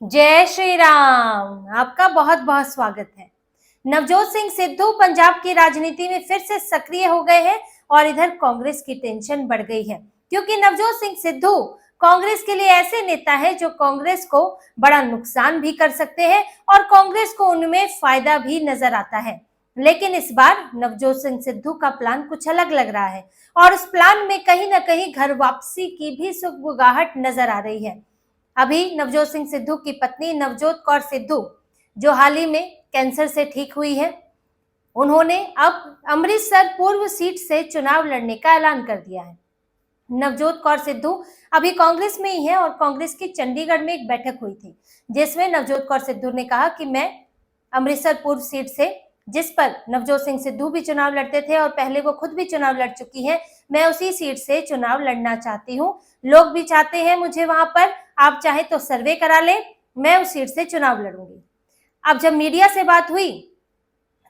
जय श्री राम। आपका बहुत बहुत स्वागत है। नवजोत सिंह सिद्धू पंजाब की राजनीति में फिर से सक्रिय हो गए हैं और इधर कांग्रेस की टेंशन बढ़ गई है, क्योंकि नवजोत सिंह सिद्धू कांग्रेस के लिए ऐसे नेता है जो कांग्रेस को बड़ा नुकसान भी कर सकते हैं और कांग्रेस को उनमें फायदा भी नजर आता है। लेकिन इस बार नवजोत सिंह सिद्धू का प्लान कुछ अलग लग रहा है और उस प्लान में कहीं ना कहीं घर वापसी की भी सुगबुगाहट नजर आ रही है। अभी नवजोत सिंह सिद्धू की पत्नी नवजोत कौर सिद्धू, जो हाल ही में कैंसर से ठीक हुई है, उन्होंने अब अमृतसर पूर्व सीट से चुनाव लड़ने का ऐलान कर दिया है। नवजोत कौर सिद्धू अभी कांग्रेस में ही है और कांग्रेस की चंडीगढ़ में एक बैठक हुई थी, जिसमें नवजोत कौर सिद्धू ने कहा कि मैं अमृतसर पूर्व सीट से, जिस पर नवजोत सिंह सिद्धू भी चुनाव लड़ते थे और पहले वो खुद भी चुनाव लड़ चुकी हैं, मैं उसी सीट से चुनाव लड़ना चाहती हूँ। लोग भी चाहते हैं मुझे वहां पर, आप चाहे तो सर्वे करा ले, मैं उस सीट से चुनाव लड़ूंगी। अब जब मीडिया से बात हुई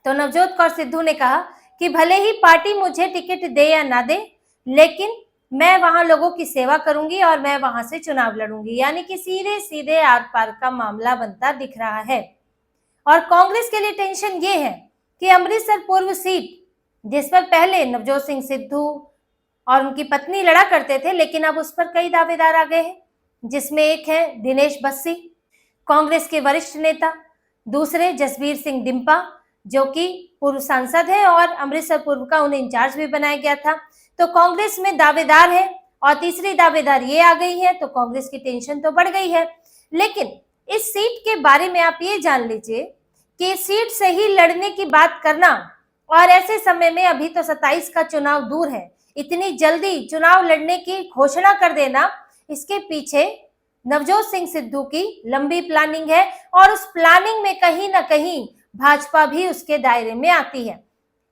तो नवजोत कौर सिद्धू ने कहा कि भले ही पार्टी मुझे टिकट दे या ना दे, लेकिन मैं वहां लोगों की सेवा करूंगी और मैं वहां से चुनाव लड़ूंगी। यानी कि सीधे सीधे आर पार का मामला बनता दिख रहा है। और कांग्रेस के लिए टेंशन ये है कि अमृतसर पूर्व सीट, जिस पर पहले नवजोत सिंह सिद्धू और उनकी पत्नी लड़ा करते थे, लेकिन अब उस पर कई दावेदार आ गए हैं, जिसमें एक है दिनेश बस्सी, कांग्रेस के वरिष्ठ नेता, दूसरे जसबीर सिंह डिम्पा, जो कि पूर्व सांसद है और अमृतसर पूर्व का उन्हें इंचार्ज भी बनाया गया था। तो कांग्रेस में दावेदार है और तीसरी दावेदार ये आ गई है, तो कांग्रेस की टेंशन तो बढ़ गई है। लेकिन इस सीट के बारे में आप ये जान लीजिए कि सीट से ही लड़ने की बात करना, और ऐसे समय में अभी तो 27 का चुनाव दूर है, इतनी जल्दी चुनाव लड़ने की घोषणा कर देना, इसके पीछे नवजोत सिंह सिद्धू की लंबी प्लानिंग है और उस प्लानिंग में कहीं ना कहीं भाजपा भी उसके दायरे में आती है।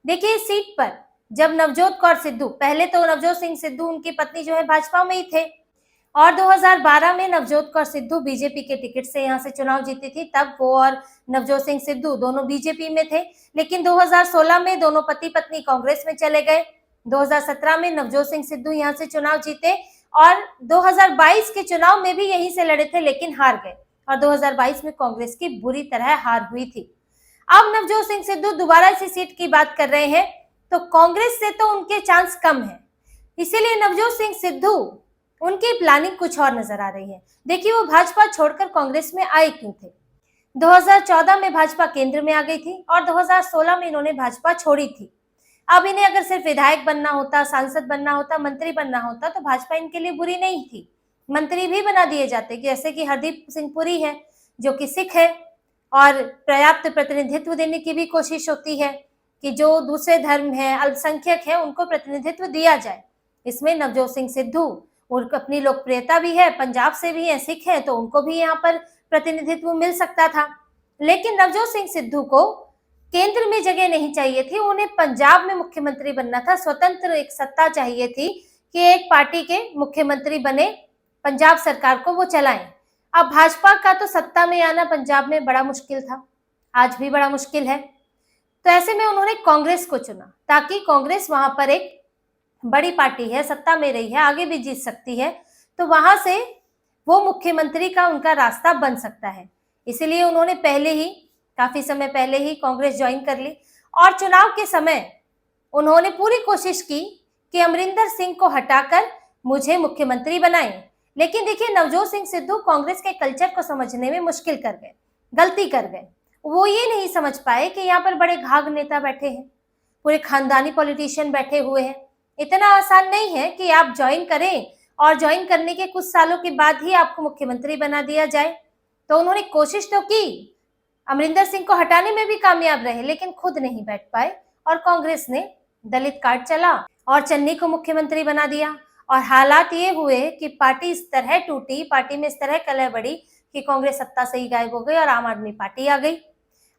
देखिए, इस सीट पर जब नवजोत कौर सिद्धू, पहले तो नवजोत सिंह सिद्धू उनकी पत्नी जो है भाजपा में ही थे और 2012 में नवजोत कौर सिद्धू बीजेपी के टिकट से यहाँ से चुनाव जीती थी, तब वो और नवजोत सिंह सिद्धू दोनों बीजेपी में थे। लेकिन 2016 में दोनों पति पत्नी कांग्रेस में चले गए। 2017 में नवजोत सिंह सिद्धू यहाँ से चुनाव जीते और 2022 के चुनाव में भी यहीं से लड़े थे, लेकिन हार गए और 2022 में कांग्रेस की बुरी तरह हार हुई थी। अब नवजोत सिंह सिद्धू दोबारा इसी सीट की बात कर रहे हैं, तो कांग्रेस से तो उनके चांस कम है, इसीलिए नवजोत सिंह सिद्धू, उनकी प्लानिंग कुछ और नजर आ रही है। देखिए, वो भाजपा छोड़कर कांग्रेस में आए क्यों थे। 2014 में भाजपा केंद्र में आ गई थी और 2016 में इन्होंने भाजपा छोड़ी थी। अब इन्हें अगर सिर्फ विधायक बनना होता, सांसद बनना होता, मंत्री बनना होता, तो भाजपा इनके लिए बुरी नहीं थी, मंत्री भी बना दिए जाते, जैसे कि हरदीप सिंह पुरी है, जो कि सिख है और पर्याप्त प्रतिनिधित्व देने की भी कोशिश होती है कि जो दूसरे धर्म है, अल्पसंख्यक है, उनको प्रतिनिधित्व दिया जाए। इसमें नवजोत सिंह सिद्धू, उनको अपनी लोकप्रियता भी है, पंजाब से भी है, सिख है, तो उनको भी यहाँ पर प्रतिनिधित्व मिल सकता था। लेकिन नवजोत सिंह सिद्धू को केंद्र में जगह नहीं चाहिए थी, उन्हें पंजाब में मुख्यमंत्री बनना था, स्वतंत्र एक सत्ता चाहिए थी कि एक पार्टी के मुख्यमंत्री बने, पंजाब सरकार को वो चलाएं। अब भाजपा का तो सत्ता में आना पंजाब में बड़ा मुश्किल था, आज भी बड़ा मुश्किल है, तो ऐसे में उन्होंने कांग्रेस को चुना, ताकि कांग्रेस वहां पर एक बड़ी पार्टी है, सत्ता में रही है, आगे भी जीत सकती है, तो वहां से वो मुख्यमंत्री का उनका रास्ता बन सकता है। इसीलिए उन्होंने पहले ही, काफी समय पहले ही कांग्रेस ज्वाइन कर ली और चुनाव के समय उन्होंने पूरी कोशिश की कि अमरिंदर सिंह को हटाकर मुझे मुख्यमंत्री बनाएं। लेकिन देखिए, नवजोत सिंह सिद्धू कांग्रेस के कल्चर को समझने में मुश्किल कर गए, गलती कर गए। वो ये नहीं समझ पाए कि यहाँ पर बड़े घाघ नेता बैठे हैं, पूरे खानदानी पॉलिटिशियन बैठे हुए हैं, इतना आसान नहीं है कि आप ज्वाइन करें और ज्वाइन करने के कुछ सालों के बाद ही आपको मुख्यमंत्री बना दिया जाए। तो उन्होंने कोशिश तो की, अमरिंदर सिंह को हटाने में भी कामयाब रहे, लेकिन खुद नहीं बैठ पाए और कांग्रेस ने दलित कार्ड चला और चन्नी को मुख्यमंत्री बना दिया। और हालात ये हुए कि पार्टी इस तरह टूटी, पार्टी में इस तरह कलह बढ़ी कि कांग्रेस सत्ता से ही गायब हो गई और आम आदमी पार्टी आ गई।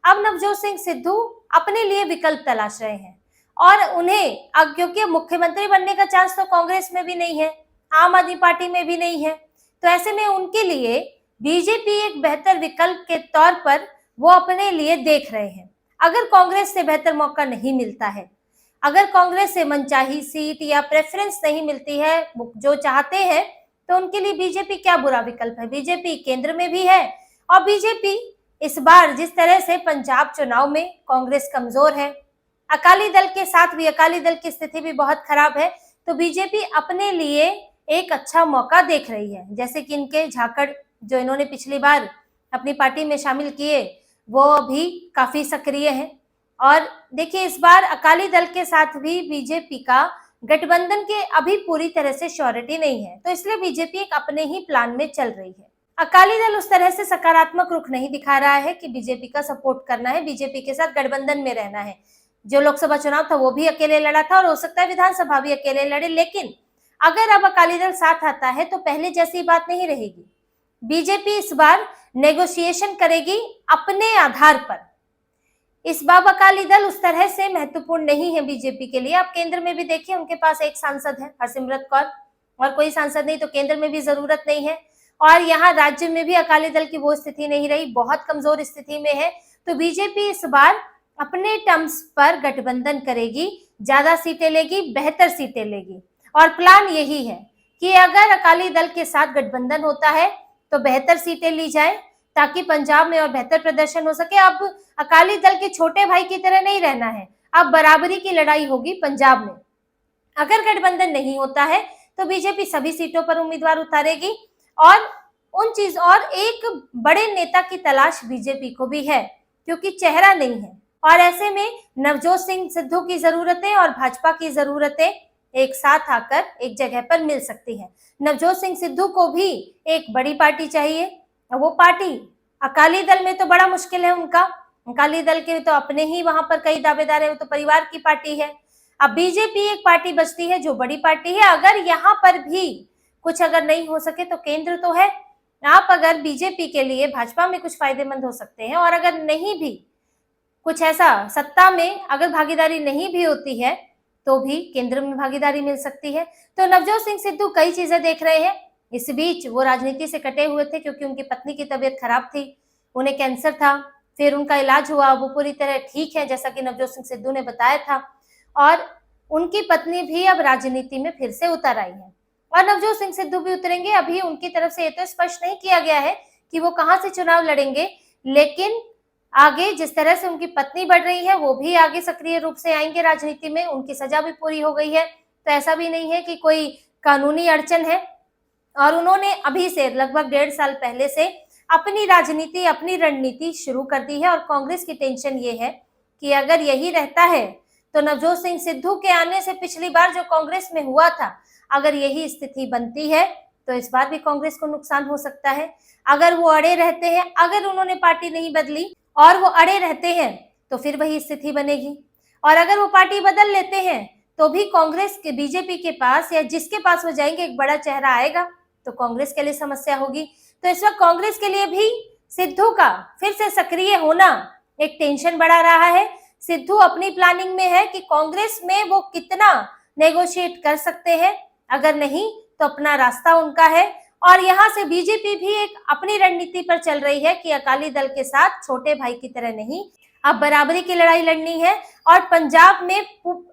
अब नवजोत सिंह सिद्धू अपने लिए विकल्प तलाश रहे हैं और उन्हें, अब क्योंकि मुख्यमंत्री बनने का चांस तो कांग्रेस में भी नहीं है, आम आदमी पार्टी में भी नहीं है, तो ऐसे में उनके लिए बीजेपी एक बेहतर विकल्प के तौर पर वो अपने लिए देख रहे हैं। अगर कांग्रेस से बेहतर मौका नहीं मिलता है, अगर कांग्रेस से मनचाही सीट या प्रेफरेंस नहीं मिलती है जो चाहते हैं, तो उनके लिए बीजेपी क्या बुरा विकल्प है। बीजेपी केंद्र में भी है और बीजेपी इस बार जिस तरह से पंजाब चुनाव में कांग्रेस कमजोर है, अकाली दल के साथ भी अकाली दल की स्थिति भी बहुत खराब है, तो बीजेपी अपने लिए एक अच्छा मौका देख रही है। जैसे कि इनके झाकड़ जो इन्होंने पिछली बार अपनी पार्टी में शामिल किए वो भी काफी सक्रिय हैं। और देखिए इस बार अकाली दल के साथ भी बीजेपी का गठबंधन के अभी पूरी तरह से श्योरिटी नहीं है, तो इसलिए बीजेपी एक अपने ही प्लान में चल रही है। अकाली दल उस तरह से सकारात्मक रुख नहीं दिखा रहा है कि बीजेपी का सपोर्ट करना है, बीजेपी के साथ गठबंधन में रहना है। जो लोकसभा चुनाव था वो भी अकेले लड़ा था और हो सकता है विधानसभा भी अकेले लड़े, लेकिन अगर अब अकाली दल साथ आता है तो पहले जैसी बात नहीं रहेगी। बीजेपी इस बार नेगोशिएशन करेगी अपने आधार पर। इस बार अकाली दल उस तरह से महत्वपूर्ण नहीं है बीजेपी के लिए। आप केंद्र में भी देखिए, उनके पास एक सांसद है हरसिमरत कौर, और कोई सांसद नहीं, तो केंद्र में भी जरूरत नहीं है। और यहाँ राज्य में भी अकाली दल की वो स्थिति नहीं रही, बहुत कमजोर स्थिति में है। तो बीजेपी इस बार अपने टर्म्स पर गठबंधन करेगी, ज्यादा सीटें लेगी, बेहतर सीटें लेगी। और प्लान यही है कि अगर अकाली दल के साथ गठबंधन होता है तो बेहतर सीटें ली जाए ताकि पंजाब में और बेहतर प्रदर्शन हो सके। अब अकाली दल के छोटे भाई की तरह नहीं रहना है, अब बराबरी की लड़ाई होगी पंजाब में। अगर गठबंधन नहीं होता है तो बीजेपी सभी सीटों पर उम्मीदवार उतारेगी और एक बड़े नेता की तलाश बीजेपी को भी है, क्योंकि चेहरा नहीं है। और ऐसे में नवजोत सिंह सिद्धू की जरूरतें और भाजपा की जरूरतें एक साथ आकर एक जगह पर मिल सकती है। नवजोत सिंह सिद्धू को भी एक बड़ी पार्टी चाहिए, वो पार्टी अकाली दल में तो बड़ा मुश्किल है उनका। अकाली दल के तो अपने ही वहां पर कई दावेदार है, वो तो परिवार की पार्टी है। अब बीजेपी एक पार्टी बचती है जो बड़ी पार्टी है। अगर यहाँ पर भी कुछ अगर नहीं हो सके तो केंद्र तो है। आप अगर बीजेपी के लिए भाजपा में कुछ फायदेमंद हो सकते हैं, और अगर नहीं भी कुछ ऐसा सत्ता में अगर भागीदारी नहीं भी होती है तो भी केंद्र में भागीदारी मिल सकती है। तो नवजोत सिंह सिद्धू कई चीजें देख रहे हैं। इस बीच वो राजनीति से कटे हुए थे क्योंकि उनकी पत्नी की तबीयत खराब थी, उन्हें कैंसर था, फिर उनका इलाज हुआ, वो पूरी तरह ठीक है जैसा कि नवजोत सिंह सिद्धू ने बताया था। और उनकी पत्नी भी अब राजनीति में फिर से उतर आई है और नवजोत सिंह सिद्धू भी उतरेंगे। अभी उनकी तरफ से ये तो स्पष्ट नहीं किया गया है कि वो कहां से चुनाव लड़ेंगे, लेकिन आगे जिस तरह से उनकी पत्नी बढ़ रही है वो भी आगे सक्रिय रूप से आएंगे राजनीति में। उनकी सजा भी पूरी हो गई है, तो ऐसा भी नहीं है कि कोई कानूनी अड़चन है। और उन्होंने अभी से लगभग 1.5 साल पहले से अपनी राजनीति, अपनी रणनीति शुरू कर दी है। और कांग्रेस की टेंशन ये है कि अगर यही रहता है तो नवजोत सिंह सिद्धू के आने से पिछली बार जो कांग्रेस में हुआ था, अगर यही स्थिति बनती है तो इस बार भी कांग्रेस को नुकसान हो सकता है। अगर वो अड़े रहते हैं, अगर उन्होंने पार्टी नहीं बदली और वो अड़े रहते हैं तो फिर वही स्थिति बनेगी। और अगर वो पार्टी बदल लेते हैं तो भी कांग्रेस के बीजेपी के पास या जिसके पास वो जाएंगे एक बड़ा चेहरा आएगा, तो कांग्रेस के लिए समस्या होगी। तो इस वक्त कांग्रेस के लिए भी सिद्धू का फिर से सक्रिय होना एक टेंशन बढ़ा रहा है। सिद्धू अपनी प्लानिंग में है कि कांग्रेस में वो कितना नेगोशिएट कर सकते हैं, अगर नहीं तो अपना रास्ता उनका है। और यहाँ से बीजेपी भी एक अपनी रणनीति पर चल रही है कि अकाली दल के साथ छोटे भाई की तरह नहीं, अब बराबरी की लड़ाई लड़नी है और पंजाब में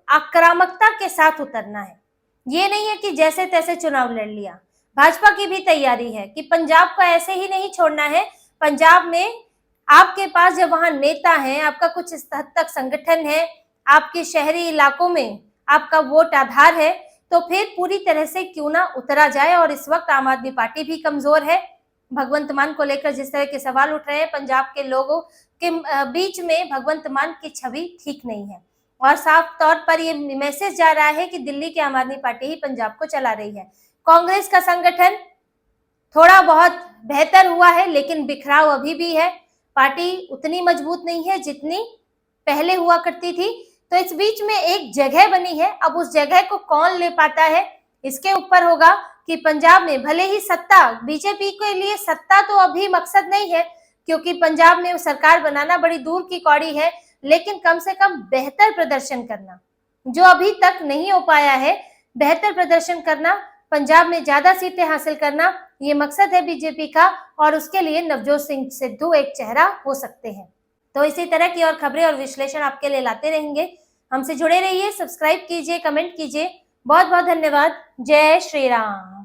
आक्रामकता के साथ उतरना है। ये नहीं है कि जैसे तैसे चुनाव लड़ लिया। भाजपा की भी तैयारी है कि पंजाब को ऐसे ही नहीं छोड़ना है। पंजाब में आपके पास जब वहां नेता है, आपका कुछ इस हद तक संगठन है, आपके शहरी इलाकों में आपका वोट आधार है, तो फिर पूरी तरह से क्यों ना उतरा जाए। और इस वक्त आम आदमी पार्टी भी कमजोर है। भगवंत मान को लेकर जिस तरह के सवाल उठ रहे हैं, पंजाब के लोगों के बीच में भगवंत मान की छवि ठीक नहीं है। और साफ तौर पर ये मैसेज जा रहा है कि दिल्ली की आम आदमी पार्टी ही पंजाब को चला रही है। कांग्रेस का संगठन थोड़ा बहुत बेहतर हुआ है, लेकिन बिखराव अभी भी है। पार्टी उतनी मजबूत नहीं है जितनी पहले हुआ करती थी। तो इस बीच में एक जगह बनी है, अब उस जगह को कौन ले पाता है इसके ऊपर होगा कि पंजाब में भले ही सत्ता, बीजेपी के लिए सत्ता तो अभी मकसद नहीं है क्योंकि पंजाब में सरकार बनाना बड़ी दूर की कौड़ी है, लेकिन कम से कम बेहतर प्रदर्शन करना जो अभी तक नहीं हो पाया है, बेहतर प्रदर्शन करना, पंजाब में ज्यादा सीटें हासिल करना, ये मकसद है बीजेपी का। और उसके लिए नवजोत सिंह सिद्धू एक चेहरा हो सकते हैं। तो इसी तरह की और खबरें और विश्लेषण आपके लिए लाते रहेंगे। हमसे जुड़े रहिए, सब्सक्राइब कीजिए, कमेंट कीजिए। बहुत बहुत धन्यवाद। जय श्री राम।